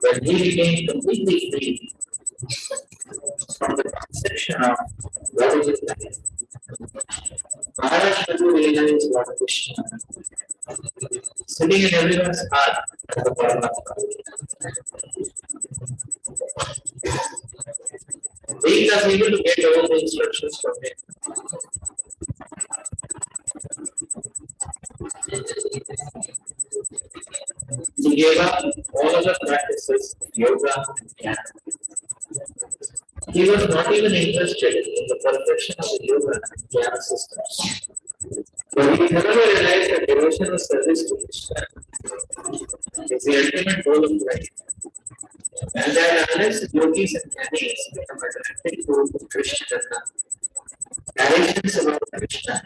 When he became completely free from the conception of what is it like, Maharaj Prithu realized what Krishna sitting in everyone's heart as a Paramatma. Being thus able to get all the instructions from him, he gave up all other practices of yoga and jnana. He was not even interested in the perfection of the yoga and jnana systems. But he never realized that devotional service to Krishna is the ultimate goal of life. And that unless yogis and jnanis become attracted to Krishna narrations about Krishna,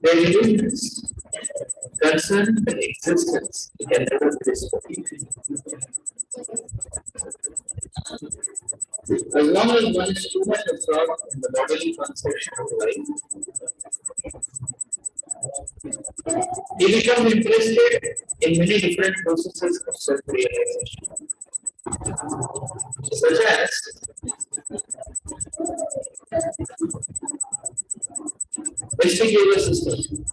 their illusions concerning the existence can never be disbelieved. As long as one is too much absorbed in the bodily conception of life, he becomes interested in many different processes of self-realization, such as mystic yoga system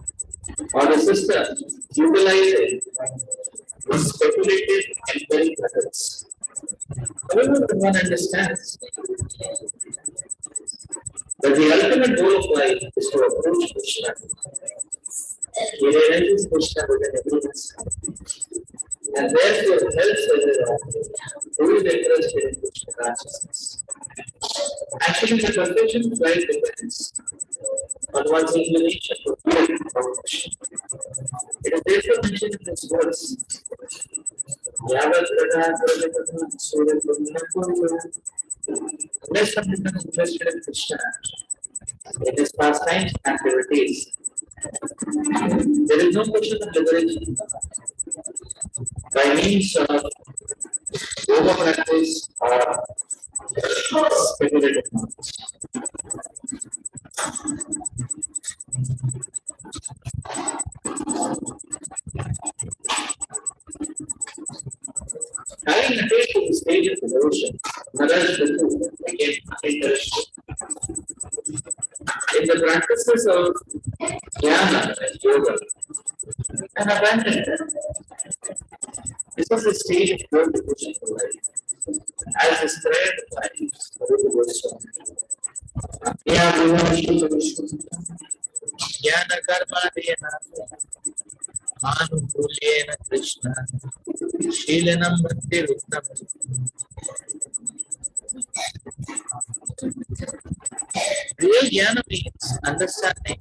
or the system utilizing speculative empiric methods. However, when one understands that the ultimate goal of life is to approach Krishna, he realizes Krishna within everyone's heart, and therefore helps everyone who is interested in Krishna consciousness. Actually, the perfection of life depends on one's inclination to feel about Krishna. It is therefore mentioned in this verse. Unless one becomes interested in Krishna, in his pastimes and activities, there is no question of liberation by means of yoga practice or speculative knowledge. Having attained to the stage of devotion, Maharaj Prithu became uninterested in the practices of jnana and yoga and abandoned them. This was the stage of pure devotion to life, as described by Prithu Goswami. Jnana karma dena Anupulena Krishna Shilanam Bhakti Ruttam. Real jnana means understanding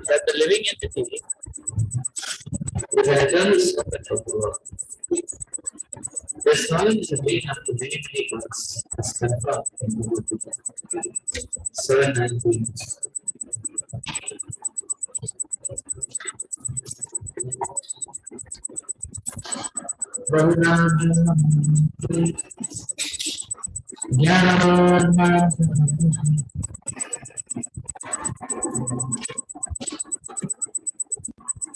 that the living entity is an eternal servant of the world. This knowledge is attained after many births, as confirmed in Bhagwatam 7:19.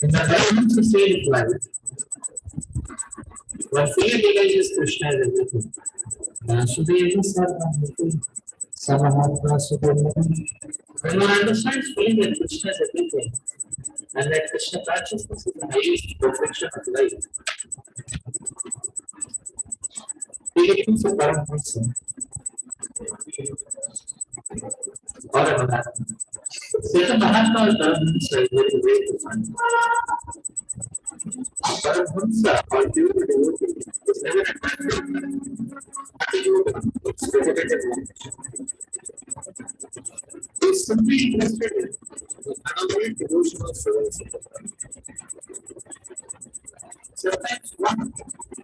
In the balance state of life, one fully realizes Krishna as everything. Vasudeva Sarvamiti Samahatma Subramani. When one understands fully that Krishna is everything, and that Krishna consciousness is the highest perfection of life, he becomes a Paramahansa or a Mahatma. Such a Mahatma or Paramahansa is very rare to find. Paramahansa or pure devotee is never attracted to its repetitive life. He is simply interested in the unavoidable devotional service. Sometimes one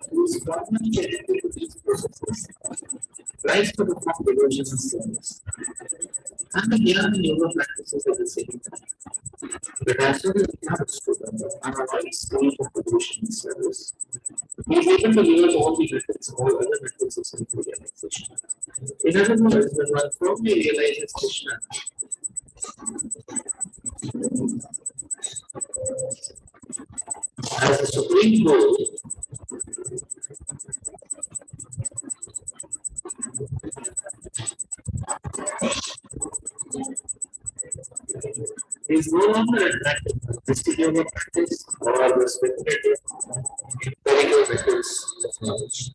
who is formally connected to these processes tries to perform devotional service. And the Jnana Yoga practices at the same time. But as soon as he comes to the unavoidable stage of devotional service, he is able to use all the methods, all other methods of self-realization. In other words, when one firmly realizes Krishna as a supreme goal, he is no longer attracted to mystic yoga practice or the speculative empirical methods of knowledge.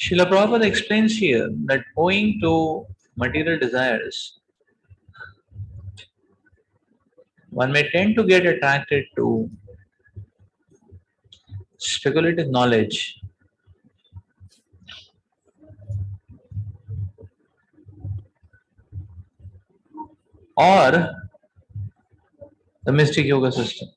Srila Prabhupada explains here that owing to material desires, one may tend to get attracted to speculative knowledge or the mystic yoga system.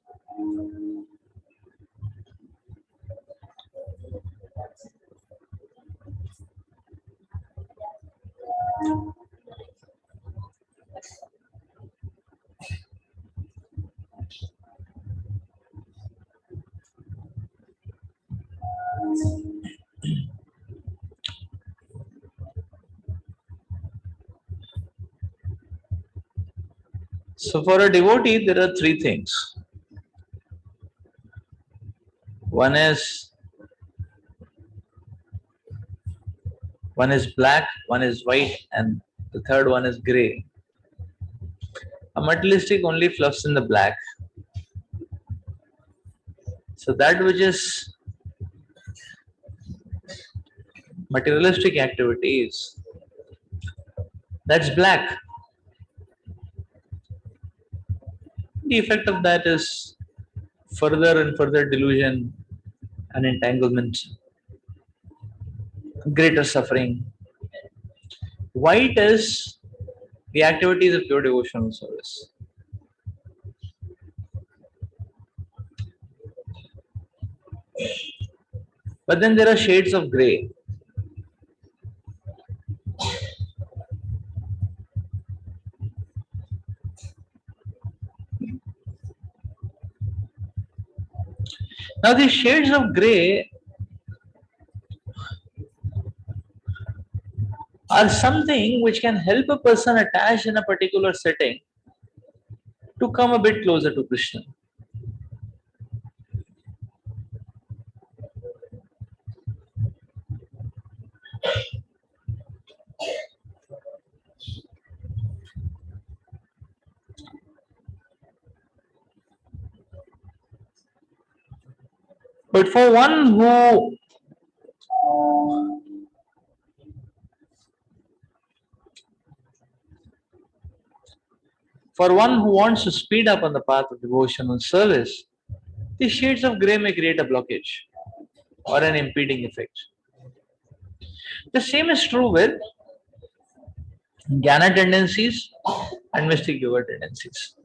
So for a devotee, there are three things. One is black, one is white, and the third one is grey. A materialistic only fluffs in the black. So that which is materialistic activities, that's black. The effect of that is further and further delusion and entanglement, greater suffering. White is the activities of pure devotional service. But then there are shades of grey. Now these shades of grey are something which can help a person attached in a particular setting to come a bit closer to Krishna. But for one who wants to speed up on the path of devotional service, the shades of grey may create a blockage or an impeding effect. The same is true with Jnana tendencies and mystic yoga tendencies.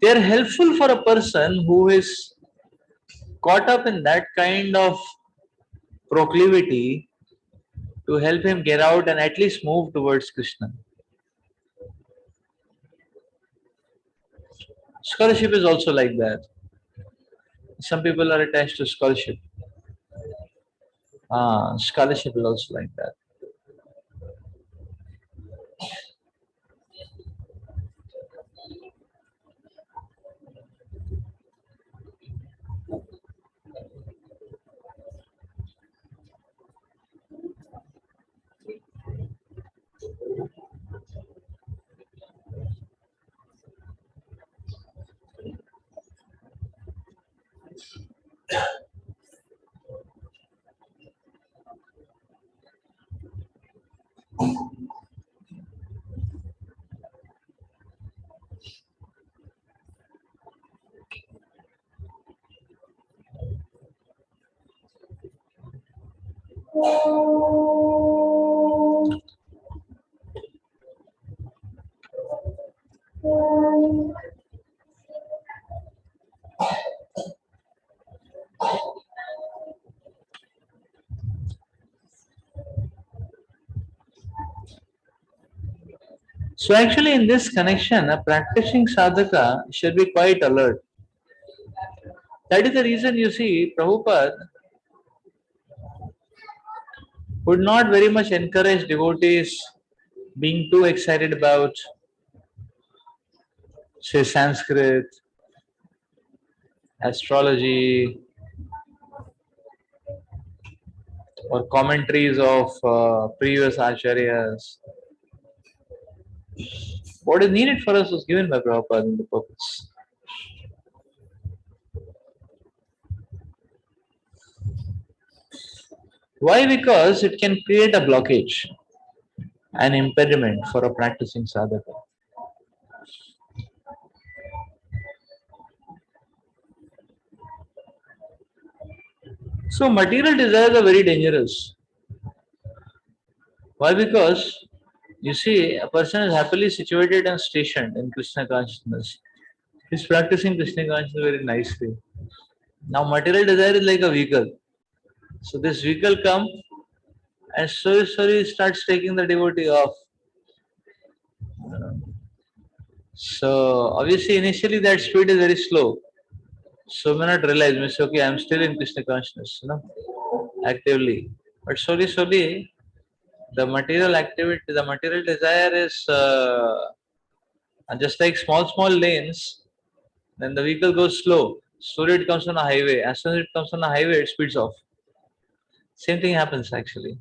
They are helpful for a person who is caught up in that kind of proclivity to help him get out and at least move towards Krishna. Scholarship is also like that. Some people are attached to scholarship. Scholarship is also like that. So actually in this connection, a practicing sadhaka should be quite alert. That is the reason you see Prabhupada would not very much encourage devotees being too excited about, say, Sanskrit, astrology, or commentaries of previous acharyas. What is needed for us was given by Prabhupada in the purpose. Why? Because it can create a blockage, an impediment for a practicing sadhaka. So material desires are very dangerous. Why? Because you see, a person is happily situated and stationed in Krishna consciousness. He's practicing Krishna consciousness very nicely. Now material desire is like a vehicle. So this vehicle comes and slowly starts taking the devotee off. So obviously initially that speed is very slow. So may not realize, means okay, I'm still in Krishna consciousness, actively. But slowly, the material activity, the material desire is just like small lanes. Then the vehicle goes slow. Slowly it comes on a highway. As soon as it comes on a highway, it speeds off. Same thing happens actually.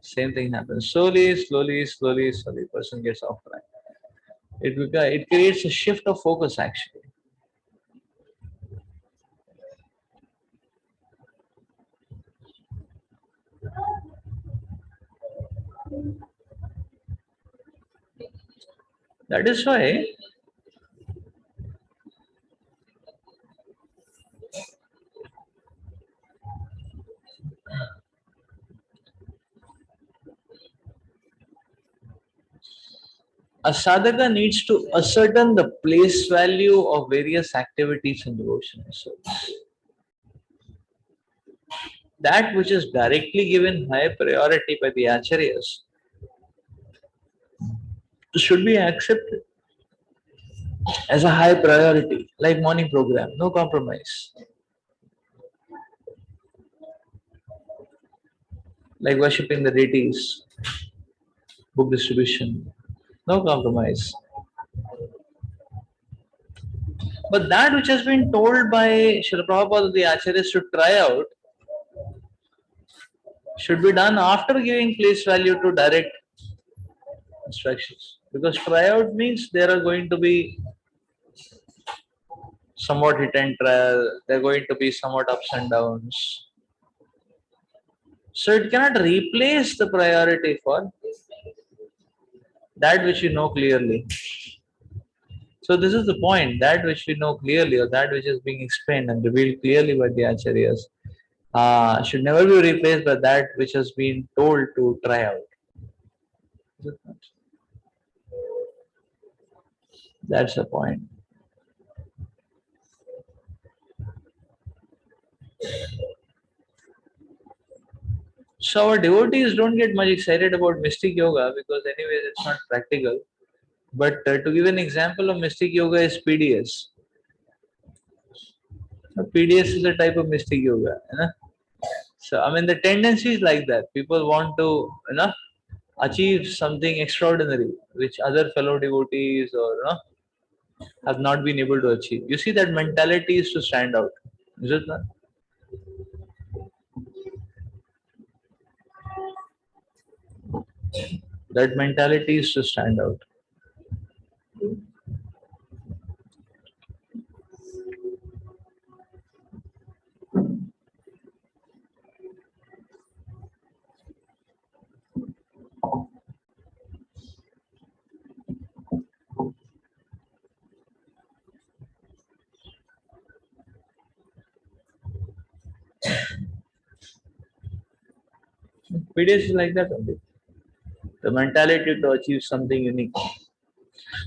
Same thing happens. Slowly, person gets off track. It creates a shift of focus actually. That is why a sadhaka needs to ascertain the place value of various activities in devotional service. That which is directly given high priority by the acharyas should be accepted. as a high priority, like morning program, no compromise. Like worshipping the deities, book distribution, no compromise. But that which has been told by Srila Prabhupada, the Acharyas to try out, should be done after giving place value to direct instructions. Because tryout means there are going to be somewhat hit and trial, there are going to be somewhat ups and downs. So it cannot replace the priority for that which you know clearly. So this is the point, that which we know clearly or that which is being explained and revealed clearly by the Acharyas should never be replaced by that which has been told to try out. That's the point. So our devotees don't get much excited about mystic yoga because anyways it's not practical. But to give an example of mystic yoga is PDS. PDS is a type of mystic yoga. You know? So I mean the tendency is like that. People want to achieve something extraordinary which other fellow devotees or have not been able to achieve. You see that mentality is to stand out. Is it not? That mentality is to stand out. PDS is like that only. The mentality to achieve something unique.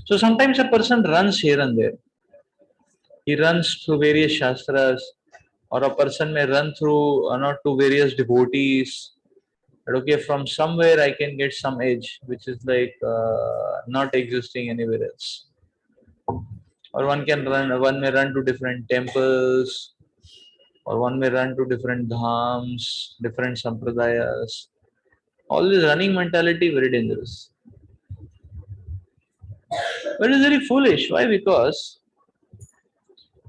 So sometimes a person runs here and there. He runs through various shastras, or a person may run through to various devotees. But okay, from somewhere I can get some edge, which is like not existing anywhere else. Or one may run to different temples, or one may run to different dhams, different sampradayas. All this running mentality very dangerous. But it's very foolish. Why? Because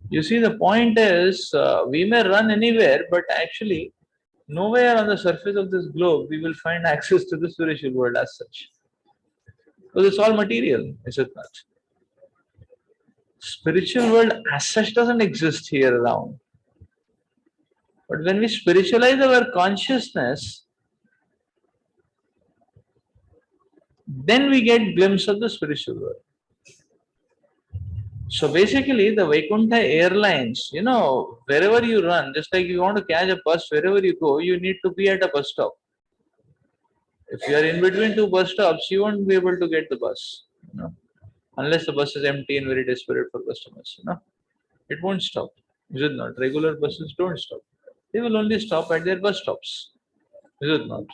you see, the point is we may run anywhere, but actually, nowhere on the surface of this globe we will find access to the spiritual world as such. Because it's all material, is it not? Spiritual world as such doesn't exist here around. But when we spiritualize our consciousness, then we get glimpse of the spiritual world. So basically, the Vaikuntha Airlines, wherever you run, just like you want to catch a bus, wherever you go, you need to be at a bus stop. If you are in between two bus stops, you won't be able to get the bus, unless the bus is empty and very desperate for customers. It won't stop. Is it not? Regular buses don't stop. They will only stop at their bus stops. Is it not?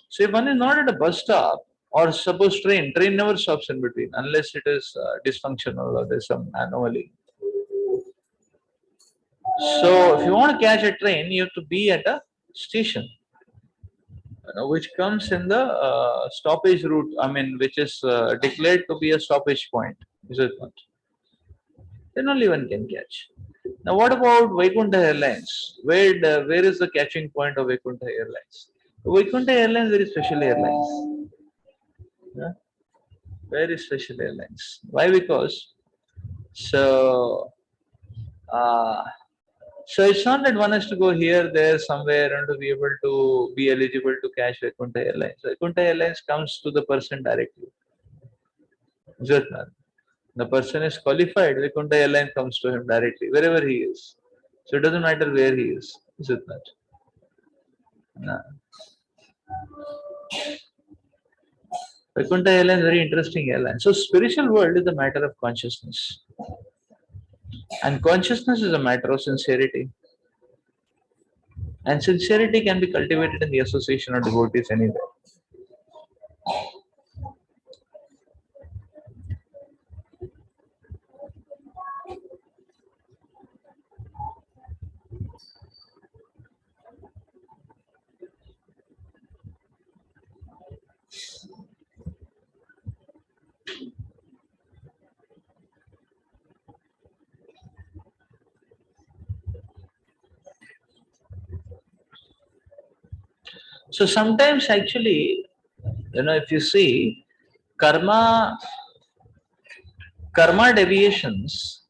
So if one is not at a bus stop, or suppose train never stops in between unless it is dysfunctional or there's some anomaly. So if you want to catch a train, you have to be at a station, which comes in the stoppage route. I mean, which is declared to be a stoppage point. Is it not? Then only one can catch. Now, what about Vaikuntha Airlines? Where is the catching point of Vaikuntha Airlines? Vaikuntha Airlines very special airlines. Yeah? Very special airlines. Why? Because so uh, so it's not that one has to go here, there, somewhere, and to be able to be eligible to catch Vaikuntha Airlines. Vaikuntha Airlines comes to the person directly. Is it not? The person is qualified, Vaikuntha Airline comes to him directly, wherever he is. So it doesn't matter where he is it not? No. Vaikuntha Airline is very interesting airline. So spiritual world is a matter of consciousness. And consciousness is a matter of sincerity. And sincerity can be cultivated in the association of devotees anywhere. So sometimes actually, if you see karma deviations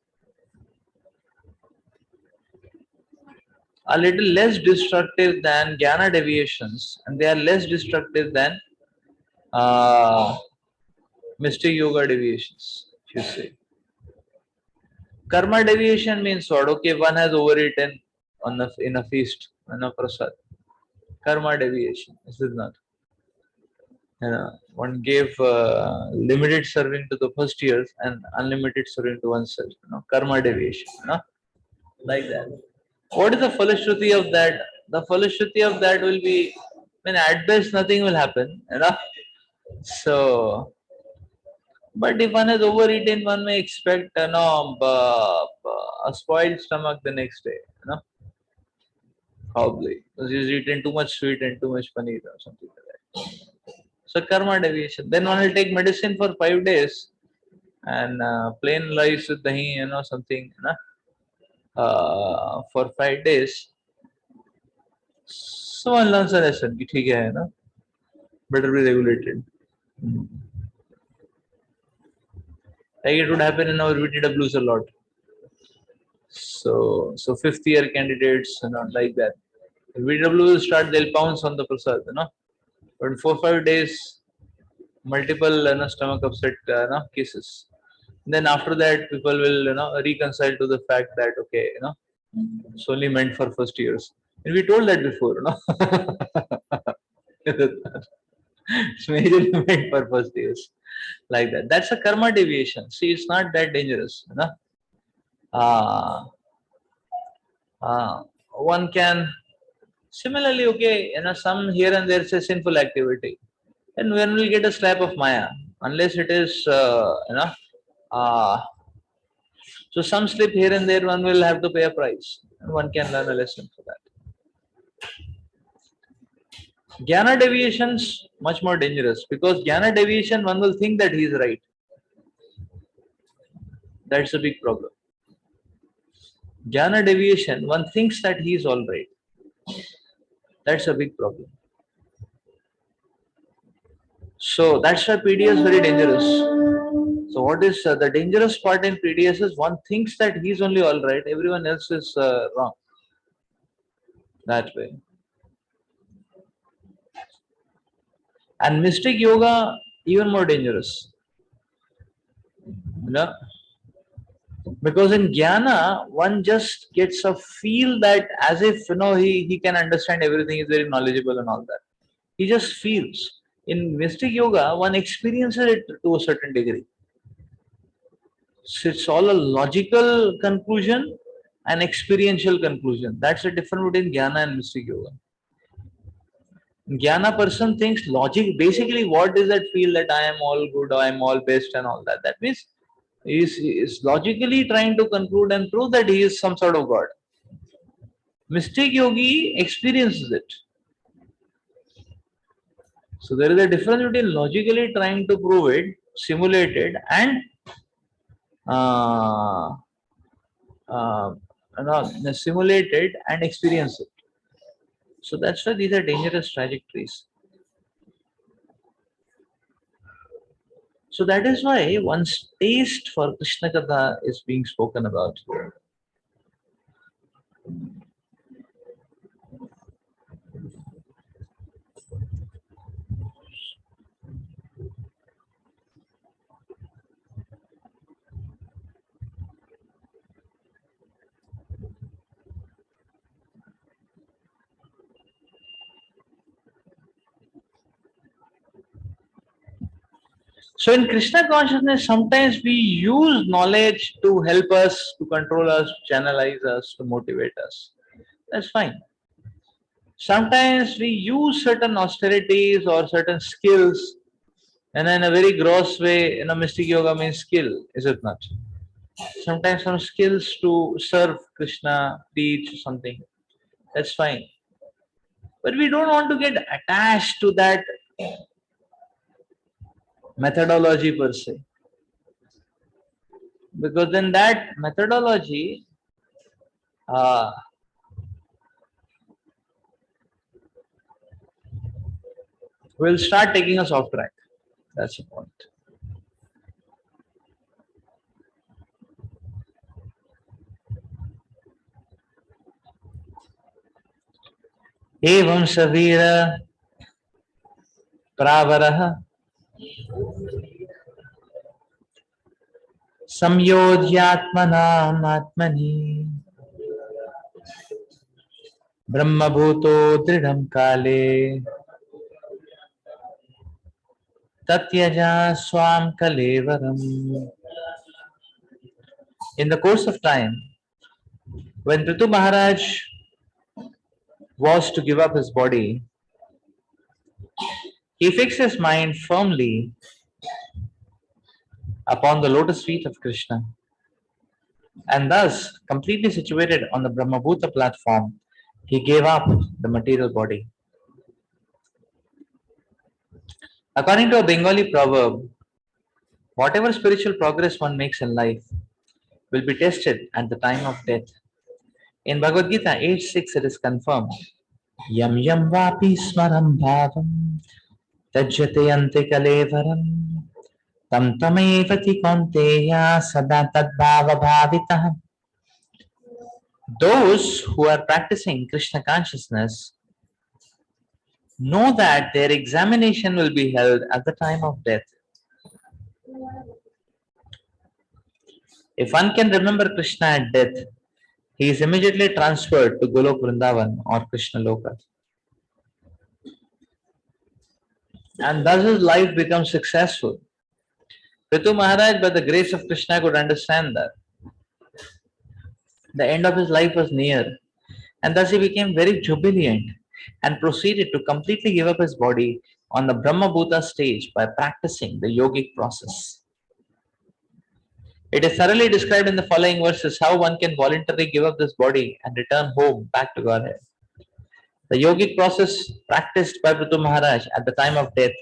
are little less destructive than jnana deviations, and they are less destructive than uh, mystic yoga deviations. If you see, karma deviation means what? Okay, one has overeaten in a feast, on a prasad. Karma deviation. This is not. One gave limited serving to the first years and unlimited serving to oneself. Karma deviation. Like that. What is the falashruti of that? The falashruti of that will be, at best nothing will happen. So, but if one has overeaten, one may expect a spoiled stomach the next day. Probably because he's eaten too much sweet and too much paneer or something like that. So karma deviation. Then one will take medicine for 5 days and plain rice with dahi, something, for 5 days. So one learns a lesson. कि ठीक है ना, better be regulated. Like it would happen in our VTWs a lot. So fifth year candidates, like that. VW will start, they'll pounce on the prasad, But in 4 5 days, multiple stomach upset cases. Then after that, people will reconcile to the fact that okay, it's only meant for first years. And we told that before, it's majorly meant for first years, like that. That's a karma deviation. See, it's not that dangerous, one can similarly, okay, some here and there say sinful activity, and when we get a slap of maya, unless it is, uh, so some slip here and there, one will have to pay a price, and one can learn a lesson for that. Jnana deviations much more dangerous because jnana deviation, one will think that he is right. That's a big problem. Jnana deviation, one thinks that he is all right. That's a big problem. So that's why PDS is very dangerous. So what is the dangerous part in PDS is one thinks that he's only all right, everyone else is wrong. That way. And mystic yoga even more dangerous. Because in jnana, one just gets a feel that as if he can understand everything, is very knowledgeable and all that. He just feels. In mystic yoga, one experiences it to a certain degree. So it's all a logical conclusion and experiential conclusion. That's the difference between jnana and mystic yoga. Jnana person thinks logic. Basically, what does that feel that I am all good, I am all best, and all that? That means he is logically trying to conclude and prove that he is some sort of God. Mystic yogi experiences it. So there is a difference between logically trying to prove it, simulate it, and simulate it and experience it. So that's why these are dangerous trajectories. So that is why one's taste for Krishna Katha is being spoken about here. So in Krishna consciousness, sometimes we use knowledge to help us, to control us, to channelize us, to motivate us. That's fine. Sometimes we use certain austerities or certain skills, and in a very gross way, mystic yoga means skill, is it not? Sometimes some skills to serve Krishna, teach something. That's fine. But we don't want to get attached to that methodology per se. Because then that methodology will start taking us off track. That's the point. Evam savira pravaraha samyodhyatmanam atmani brahmabhuto dridham kale tatyaja swam kalevaram. In the course of time, when Prithu Maharaj was to give up his body, he fixed his mind firmly upon the lotus feet of Krishna, and thus, completely situated on the Brahmabhuta platform, he gave up the material body. According to a Bengali proverb, whatever spiritual progress one makes in life will be tested at the time of death. In Bhagavad Gita 8:6, it is confirmed, Yam yam vapi smaram bhavam tajyate ante kalevaram tam tamevati kaunteya sada tadbhava bhavitah. Those who are practicing Krishna consciousness know that their examination will be held at the time of death. If one can remember Krishna at death, he is immediately transferred to Golok Vrindavan or Krishna Loka. And thus his life becomes successful. Prithu Maharaj, by the grace of Krishna, could understand that the end of his life was near, and thus he became very jubilant and proceeded to completely give up his body on the Brahma Bhuta stage by practicing the yogic process. It is thoroughly described in the following verses how one can voluntarily give up this body and return home back to Godhead. The yogic process practiced by Prithu Maharaj at the time of death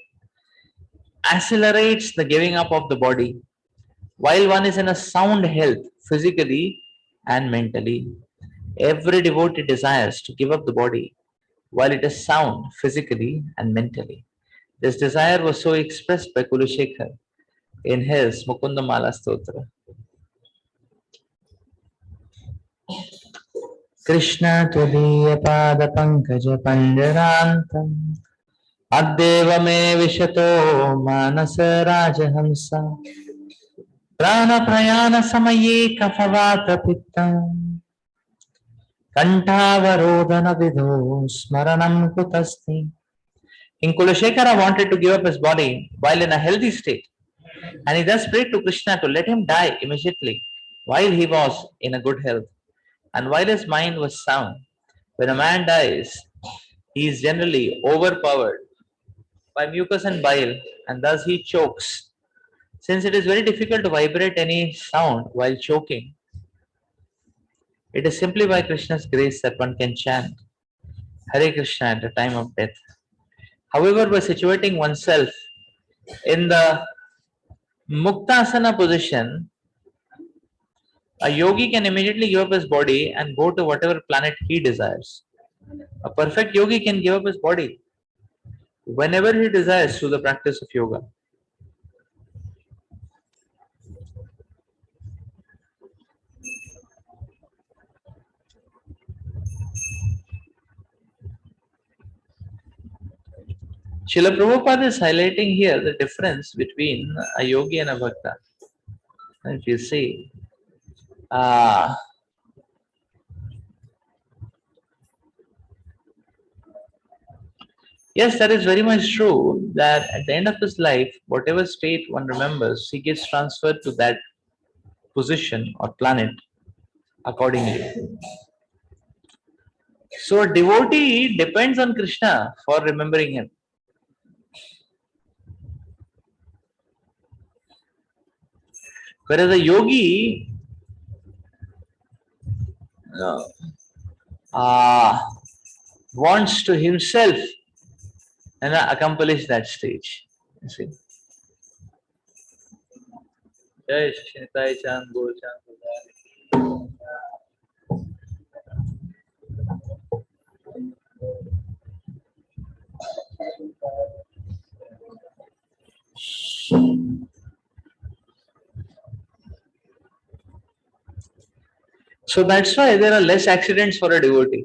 accelerates the giving up of the body while one is in a sound health physically and mentally. Every devotee desires to give up the body while it is sound physically and mentally. This desire was so expressed by Kulashekar in his Mukundamala Stotra. Krishna Tudiya Pada Pankaja Panjarantam Addeva Me Vishato Manasa Rajahamsa Prana Prayana Samaye Kafavata Pittam Kantavarodhana Vidho Smaranam Kutasti. King Kulashekara wanted to give up his body while in a healthy state, and he thus prayed to Krishna to let him die immediately while he was in a good health and while his mind was sound. When a man dies, he is generally overpowered by mucus and bile, and thus he chokes. Since it is very difficult to vibrate any sound while choking, it is simply by Krishna's grace that one can chant Hare Krishna at the time of death. However, by situating oneself in the Muktasana position, a yogi can immediately give up his body and go to whatever planet he desires. A perfect yogi can give up his body whenever he desires through the practice of yoga. Srila Prabhupada is highlighting here the difference between a yogi and a bhakta. If you see, yes, that is very much true that at the end of his life, whatever state one remembers, he gets transferred to that position or planet accordingly. So a devotee depends on Krishna for remembering him. Whereas a yogi wants to himself accomplish that stage. You see. Jai Shri Nitai Chand Gaur Chand. So that's why there are less accidents for a devotee.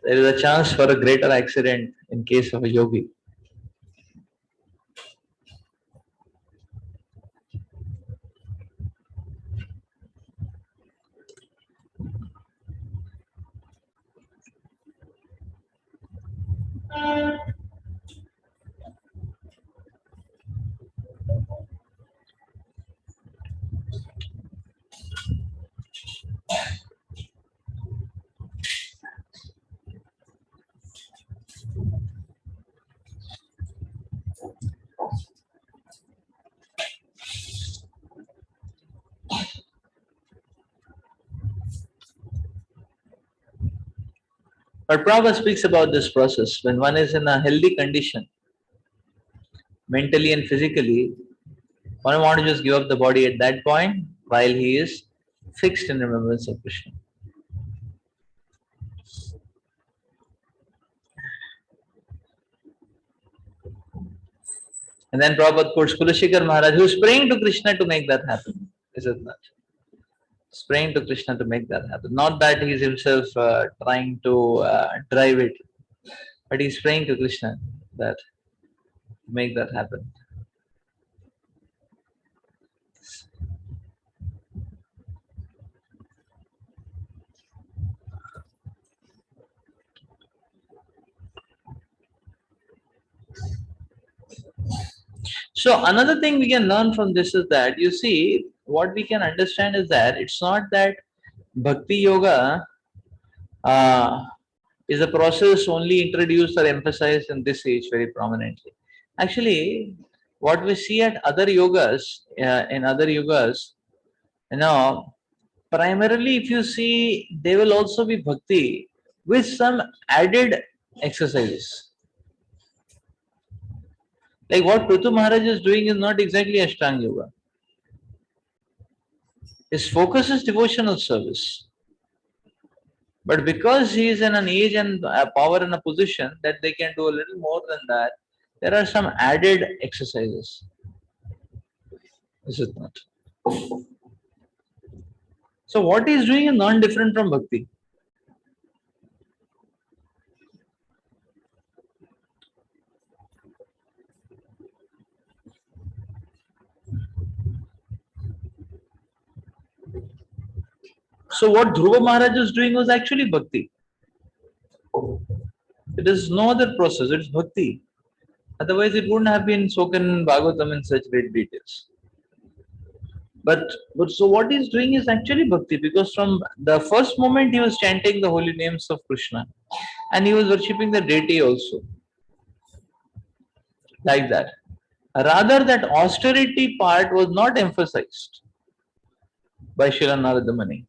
There is a chance for a greater accident in case of a yogi. But Prabhupada speaks about this process when one is in a healthy condition, mentally and physically. One want to just give up the body at that point while he is fixed in remembrance of Krishna. And then Prabhupada quotes Kulashikar Maharaj, who is praying to Krishna to make that happen. Is it not? He's praying to Krishna to make that happen. Not that he's himself trying to drive it, but he's praying to Krishna that make that happen. So another thing we can learn from this is that you see what we can understand is that it's not that bhakti yoga uh, is a process only introduced or emphasized in this age very prominently. Actually, what we see at other yogas, in other yogas, you know, primarily if you see, they will also be bhakti with some added exercises. Like what Prithu Maharaj is doing is not exactly Ashtanga yoga. His focus is devotional service. But because he is in an age and a power and a position that they can do a little more than that, there are some added exercises. Is it not? So what he is doing is not different from bhakti. So what Dhruva Maharaj is doing was actually bhakti. It is no other process, it's bhakti. Otherwise it wouldn't have been spoken in Bhagwatam in such great details. But so what he's doing is actually bhakti, because from the first moment he was chanting the holy names of Krishna and he was worshipping the deity also. Like that. Rather, that austerity part was not emphasized by Srila Narada Muni.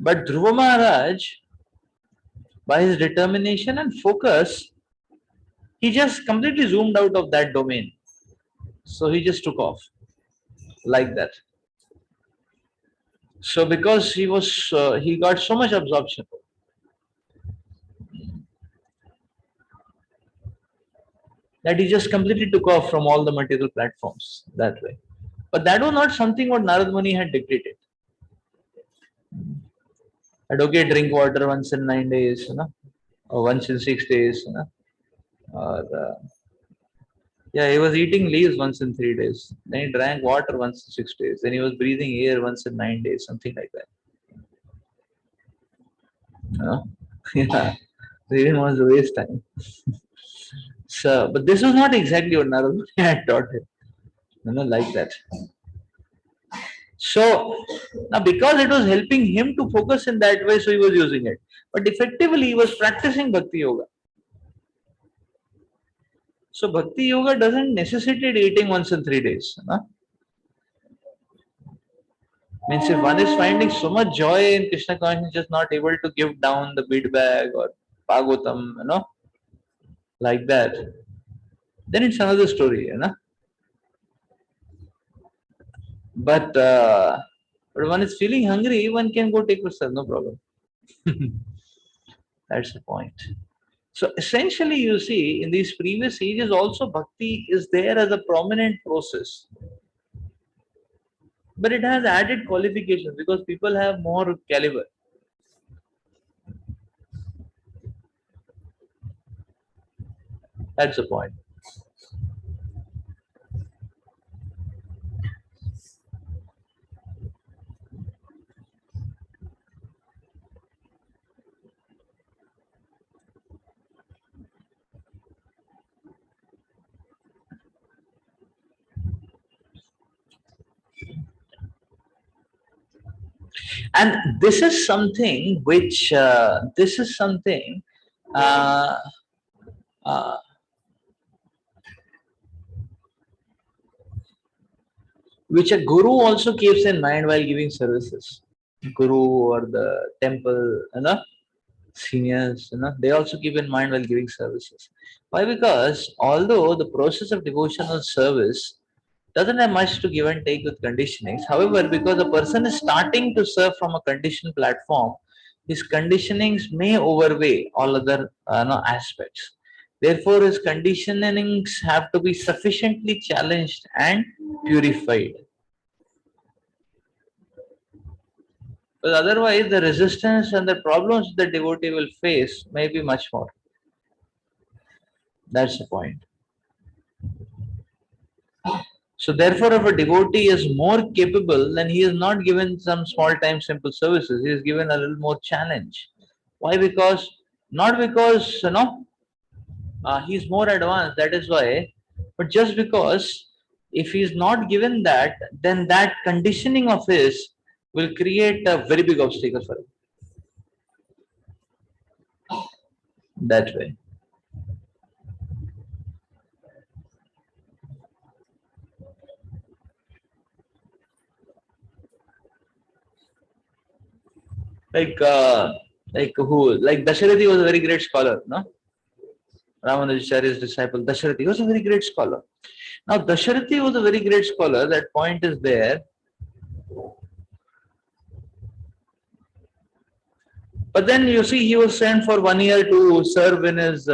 But Dhruva Maharaj, by his determination and focus, he just completely zoomed out of that domain. So he just took off like that. So because he got so much absorption, that he just completely took off from all the material platforms that way. But that was not something what Narad Muni had dictated. That okay, drink water once in 9 days, or once in 6 days, or yeah, he was eating leaves once in 3 days. Then he drank water once in 6 days. Then he was breathing air once in 9 days, something like that. Yeah, he didn't want to waste time. So, but this was not exactly what Narad Muni had taught him, like that. So now because it was helping him to focus in that way, so he was using it. But effectively he was practicing bhakti yoga. So bhakti yoga doesn't necessitate eating once in 3 days. Means if one is finding so much joy in Krishna consciousness, just not able to give down the bead bag or Bhagwatam, like that, then it's another story, But but one is feeling hungry, one can go take prasad, no problem. That's the point. So essentially, you see, in these previous ages, also bhakti is there as a prominent process. But it has added qualifications because people have more caliber. That's the point. And this is something which uh, uh, which a guru also keeps in mind while giving services. Guru or the temple, seniors, they also keep in mind while giving services. Why? Because although the process of devotional service doesn't have much to give and take with conditionings, however, because the person is starting to serve from a conditioned platform, his conditionings may overweigh all other aspects. Therefore, his conditionings have to be sufficiently challenged and purified. But otherwise, the resistance and the problems the devotee will face may be much more. That's the point. So, therefore, if a devotee is more capable, then he is not given some small time simple services. He is given a little more challenge. Why? Because not because he is more advanced. That is why, but just because if he is not given that, then that conditioning of his will create a very big obstacle for him. That way. like uh, like Dasharathi was a very great scholar, no? Ramanujacharya's disciple Dasharathi was a very great scholar. Now Dasharathi was a very great scholar, that point is there. But then you see he was sent for 1 year to serve in his